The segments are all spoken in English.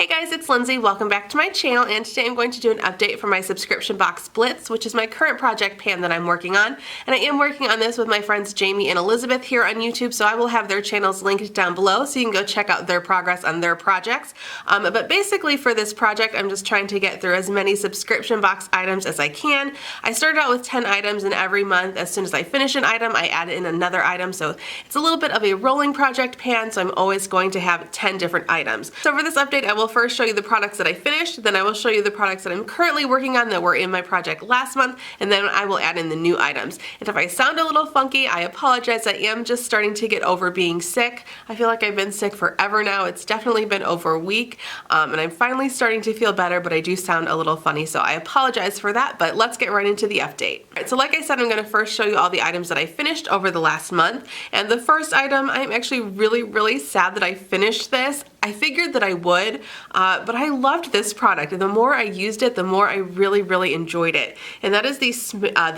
Hey guys, it's Lindsay. Welcome back to my channel, and today I'm going to do an update for my Subscription Box Blitz, which is my current project pan that I'm working on. And I am working on this with my friends Jamie and Elizabeth here on YouTube, so I will have their channels linked down below so you can go check out their progress on their projects. But basically for this project, I'm just trying to get through as many subscription box items as I can. I started out with 10 items, and every month as soon as I finish an item, I add in another item. So it's a little bit of a rolling project pan, so I'm always going to have 10 different items. So for this update, I will first show you the products that I finished, then I will show you the products that I'm currently working on that were in my project last month, and then I will add in the new items. And if I sound a little funky, I apologize. I am just starting to get over being sick. I feel like I've been sick forever now. It's definitely been over a week, and I'm finally starting to feel better, but I do sound a little funny, so I apologize for that, but let's get right into the update. All right, so like I said, I'm going to first show you all the items that I finished over the last month, and the first item, I'm actually really sad that I finished this. I figured that I would, but I loved this product. The more I used it, the more I really enjoyed it. And that is the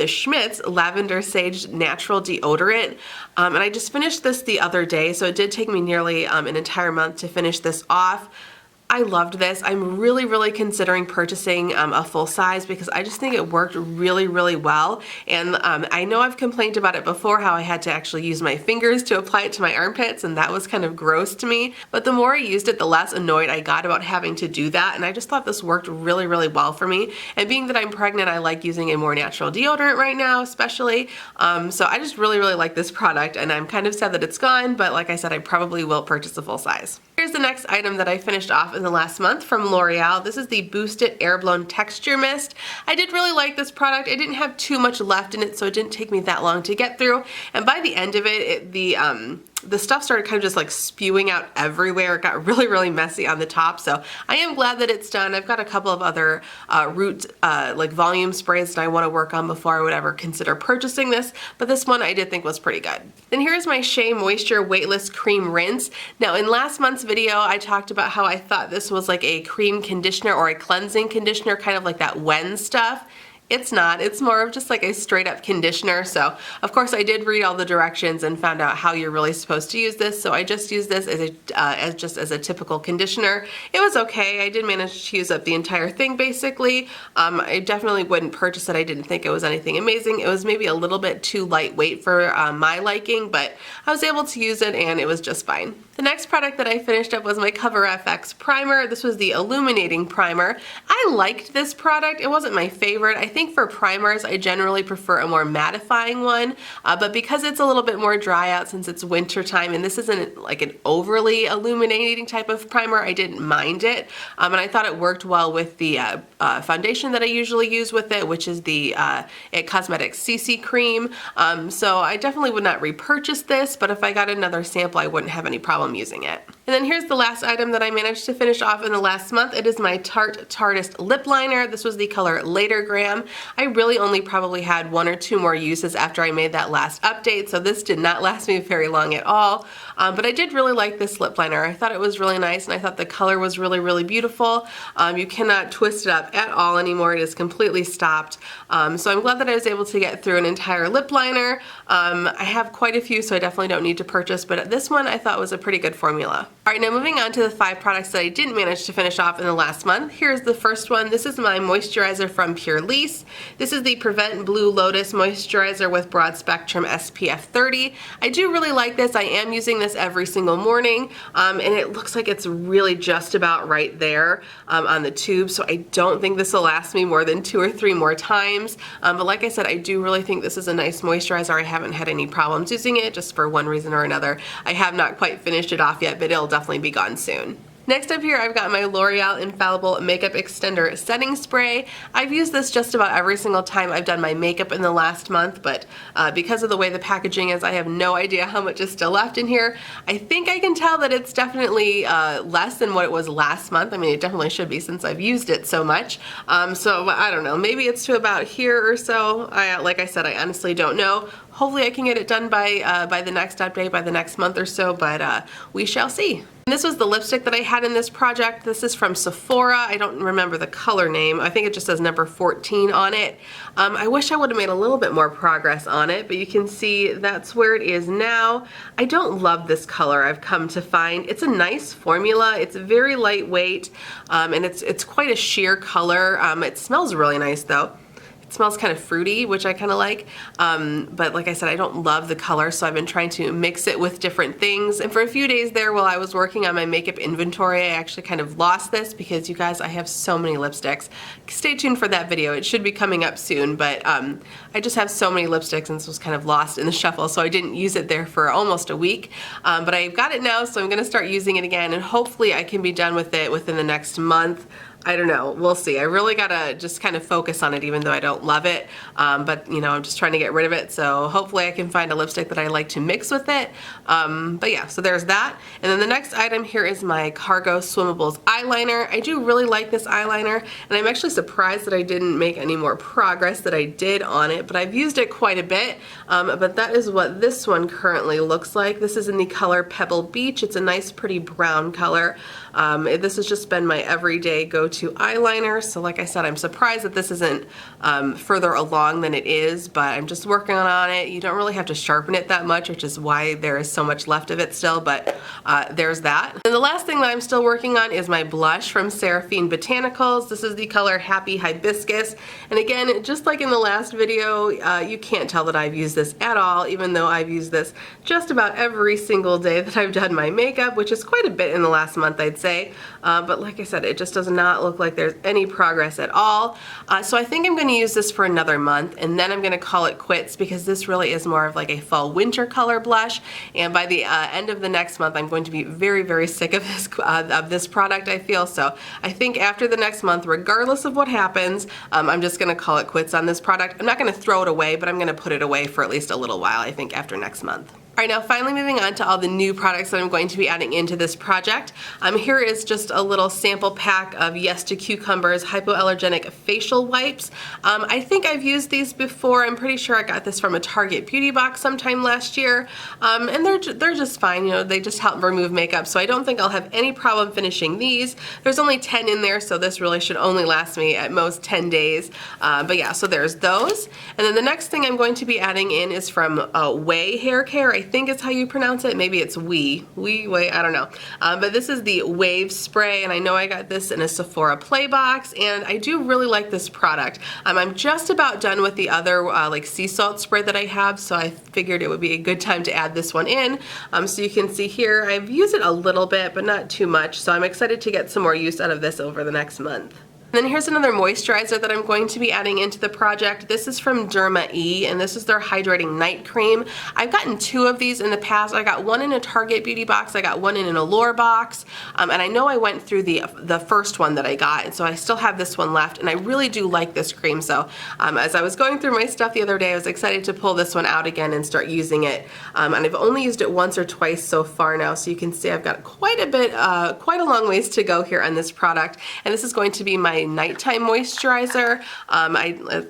Schmidt's Lavender Sage Natural Deodorant. And I just finished this the other day, so it did take me nearly an entire month to finish this off. I loved this. I'm really considering purchasing a full size because I just think it worked really well. And I know I've complained about it before, how I had to actually use my fingers to apply it to my armpits, and that was kind of gross to me. But the more I used it, the less annoyed I got about having to do that. And I just thought this worked really well for me. And being that I'm pregnant, I like using a more natural deodorant right now, especially. So I just really like this product, and I'm kind of sad that it's gone, but like I said, I probably will purchase a full size. Here's the next item that I finished off in the last month from L'Oreal. This is the Boosted Air Blown Texture Mist. I did really like this product. I didn't have too much left in it, so it didn't take me that long to get through. And by the end of it, the stuff started kind of just like spewing out everywhere. It got really messy on the top, so I am glad that it's done. I've got a couple of other root like volume sprays that I want to work on before I would ever consider purchasing this, but this one I did think was pretty good. Then here's my Shea Moisture Weightless Cream Rinse. Now in last month's video, I talked about how I thought this was like a cream conditioner or a cleansing conditioner, kind of like that Wen stuff. It's not. It's more of just like a straight up conditioner. So of course I did read all the directions and found out how you're really supposed to use this. So I just used this as a typical conditioner. It was okay. I did manage to use up the entire thing basically. I definitely wouldn't purchase it. I didn't think it was anything amazing. It was maybe a little bit too lightweight for my liking, but I was able to use it and it was just fine. The next product that I finished up was my Cover FX primer. This was the Illuminating Primer. I liked this product. It wasn't my favorite. I think for primers, I generally prefer a more mattifying one, but because it's a little bit more dry out since it's winter time, and this isn't like an overly illuminating type of primer, I didn't mind it. And I thought it worked well with the foundation that I usually use with it, which is the IT Cosmetics CC Cream. So I definitely would not repurchase this, but if I got another sample, I wouldn't have any problem using it. And then here's the last item that I managed to finish off in the last month. It is my Tarte Tartist Lip Liner. This was the color Latergram. I really only probably had 1 or 2 more uses after I made that last update, so this did not last me very long at all. But I did really like this lip liner. I thought it was really nice, and I thought the color was really beautiful. You cannot twist it up at all anymore. It is completely stopped. So I'm glad that I was able to get through an entire lip liner. I have quite a few, so I definitely don't need to purchase, but this one I thought was a pretty good formula. Alright, now moving on to the 5 products that I didn't manage to finish off in the last month. Here's the first one. This is my moisturizer from Pure Lease. This is the Prevent Blue Lotus Moisturizer with Broad Spectrum SPF 30. I do really like this. I am using this every single morning, and it looks like it's really just about right there on the tube, so I don't think this will last me more than 2 or 3 more times. But like I said, I do really think this is a nice moisturizer. I haven't had any problems using it, just for one reason or another. I have not quite finished it off yet, but it'll definitely be gone soon. Next up here, I've got my L'Oreal Infallible Makeup Extender Setting Spray. I've used this just about every single time I've done my makeup in the last month, but because of the way the packaging is, I have no idea how much is still left in here. I think I can tell that it's definitely less than what it was last month. I mean, it definitely should be since I've used it so much. So I don't know, maybe it's to about here or so. Like I said, I honestly don't know. hopefully I can get it done by the next update, by the next month or so, but we shall see. And this was the lipstick that I had in this project. This is from Sephora. I don't remember the color name. I think it just says number 14 on it. I wish I would have made a little bit more progress on it, but you can see that's where it is now. I don't love this color, I've come to find. It's a nice formula. It's very lightweight, and it's quite a sheer color. It smells really nice though. It smells kind of fruity, which I kind of like, but like I said, I don't love the color, so I've been trying to mix it with different things. And for a few days there while I was working on my makeup inventory, I actually kind of lost this because, you guys, I have so many lipsticks. Stay tuned for that video. It should be coming up soon, but I just have so many lipsticks and this was kind of lost in the shuffle, so I didn't use it there for almost a week. But I've got it now, so I'm gonna start using it again, and hopefully I can be done with it within the next month. I don't know, we'll see. I really gotta just kind of focus on it even though I don't love it, but you know, I'm just trying to get rid of it, so hopefully I can find a lipstick that I like to mix with it. But yeah, so there's that. And then the next item here is my Cargo Swimmables eyeliner. I do really like this eyeliner, and I'm actually surprised that I didn't make any more progress that I did on it, but I've used it quite a bit. But that is what this one currently looks like. This is in the color Pebble Beach. It's a nice pretty brown color. This has just been my everyday go-to eyeliner, so like I said, I'm surprised that this isn't further along than it is, but I'm just working on it. You don't really have to sharpen it that much, which is why there is so much left of it still, but there's that. And the last thing that I'm still working on is my blush from Seraphine Botanicals. This is the color Happy Hibiscus, and again, just like in the last video, you can't tell that I've used this at all, even though I've used this just about every single day that I've done my makeup, which is quite a bit in the last month, I'd say. But like I said, it just does not look like there's any progress at all. So I think I'm going to use this for another month, and then I'm going to call it quits, because this really is more of like a fall winter color blush, and by the end of the next month I'm going to be very, very sick of this product, I feel. So I think after the next month, regardless of what happens, I'm just going to call it quits on this product. I'm not going to throw it away, but I'm going to put it away for at least a little while, I think, after next month. Alright, now finally moving on to all the new products that I'm going to be adding into this project. Here is just a little sample pack of Yes to Cucumbers Hypoallergenic Facial Wipes. I think I've used these before. I'm pretty sure I got this from a Target beauty box sometime last year. And they're just fine, you know, they just help remove makeup, so I don't think I'll have any problem finishing these. There's only 10 in there, so this really should only last me at most 10 days. But yeah, so there's those. And then the next thing I'm going to be adding in is from Way Hair Care. I think it's how you pronounce it. Maybe it's Way, I don't know. But this is the Wave Spray, and I know I got this in a Sephora Play box, and I do really like this product. I'm just about done with the other like sea salt spray that I have, so I figured it would be a good time to add this one in. So you can see here, I've used it a little bit, but not too much, so I'm excited to get some more use out of this over the next month. And then here's another moisturizer that I'm going to be adding into the project. This is from Derma E, and this is their Hydrating Night Cream. I've gotten 2 of these in the past. I got one in a Target beauty box, I got one in an Allure box, and I know I went through the first one that I got, and so I still have this one left, and I really do like this cream. So as I was going through my stuff the other day, I was excited to pull this one out again and start using it. And I've only used it once or twice so far now, so you can see I've got quite a long ways to go here on this product, and this is going to be my nighttime moisturizer.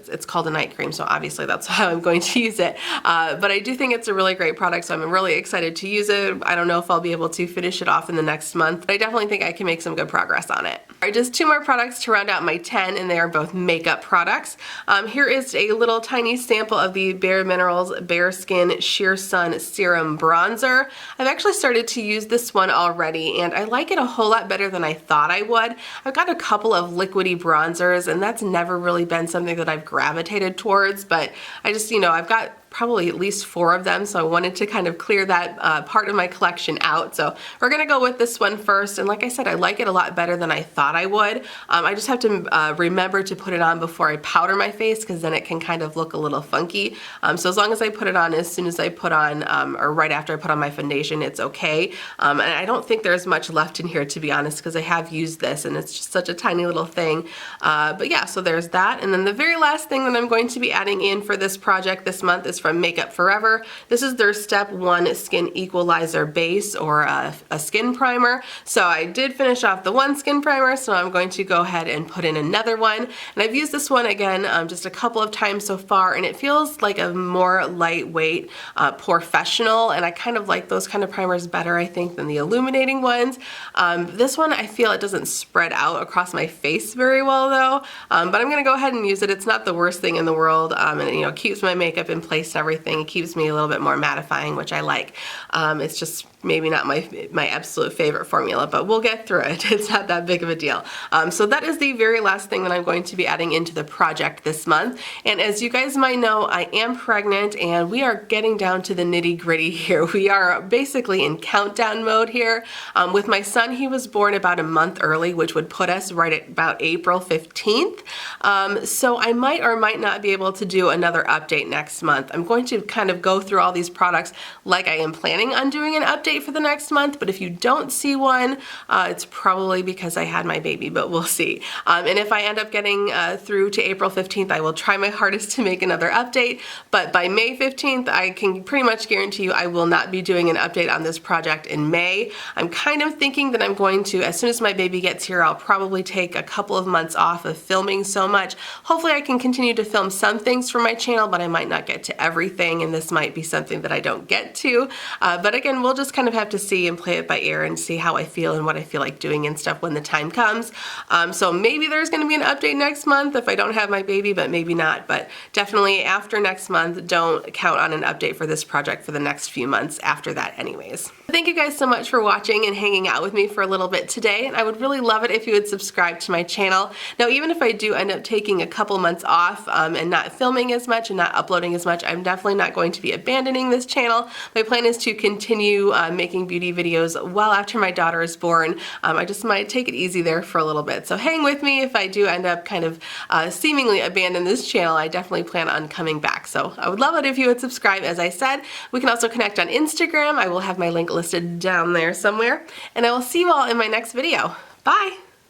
It's called a night cream, so obviously that's how I'm going to use it. But I do think it's a really great product, so I'm really excited to use it. I don't know if I'll be able to finish it off in the next month, but I definitely think I can make some good progress on it. All right, just 2 more products to round out my 10, and they are both makeup products. Here is a little tiny sample of the Bare Minerals Bare Skin Sheer Sun Serum Bronzer. I've actually started to use this one already, and I like it a whole lot better than I thought I would. I've got a couple of liquidy bronzers, and that's never really been something that I've gravitated towards, but I just, you know, I've got probably at least 4 of them, so I wanted to kind of clear that part of my collection out. So we're gonna go with this one first, and like I said, I like it a lot better than I thought I would. I just have to remember to put it on before I powder my face, because then it can kind of look a little funky. So as long as I put it on as soon as I put on, or right after I put on my foundation, it's okay. And I don't think there's much left in here, to be honest, because I have used this, and it's just such a tiny little thing. But yeah, so there's that. And then the very last thing that I'm going to be adding in for this project this month is from Makeup Forever. This is their Step 1 Skin Equalizer Base, or a skin primer. So I did finish off the one skin primer, so I'm going to go ahead and put in another one. And I've used this one again just a couple of times so far, and it feels like a more lightweight, professional, and I kind of like those kind of primers better, I think, than the illuminating ones. This one, I feel it doesn't spread out across my face very well though, but I'm gonna go ahead and use it. It's not the worst thing in the world, and it keeps my makeup in place and everything. It keeps me a little bit more mattifying, which I like. It's just maybe not my absolute favorite formula, but we'll get through it. It's not that big of a deal. So that is the very last thing that I'm going to be adding into the project this month. And as you guys might know, I am pregnant and we are getting down to the nitty-gritty here. We are basically in countdown mode here. With my son, he was born about a month early, which would put us right at about April 15th. So I might or might not be able to do another update next month. I'm going to kind of go through all these products like I am planning on doing an update for the next month, but if you don't see one, it's probably because I had my baby, but we'll see. And if I end up getting through to April 15th, I will try my hardest to make another update, but by May 15th, I can pretty much guarantee you I will not be doing an update on this project in May. I'm kind of thinking that I'm going to, as soon as my baby gets here, I'll probably take a couple of months off of filming so much. Hopefully I can continue to film some things for my channel, but I might not get to everything, and this might be something that I don't get to. But again, we'll just kind of have to see and play it by ear and see how I feel and what I feel like doing and stuff when the time comes. So maybe there's going to be an update next month if I don't have my baby, but maybe not. But definitely after next month, don't count on an update for this project for the next few months after that anyways. Thank you guys so much for watching and hanging out with me for a little bit today, and I would really love it if you would subscribe to my channel. Now, even if I do end up taking a couple months off and not filming as much and not uploading as much, I'm definitely not going to be abandoning this channel. My plan is to continue making beauty videos well after my daughter is born. I just might take it easy there for a little bit. So hang with me if I do end up kind of seemingly abandon this channel. I definitely plan on coming back. So I would love it if you would subscribe, as I said. We can also connect on Instagram. I will have my link listed down there somewhere. And I will see you all in my next video. Bye!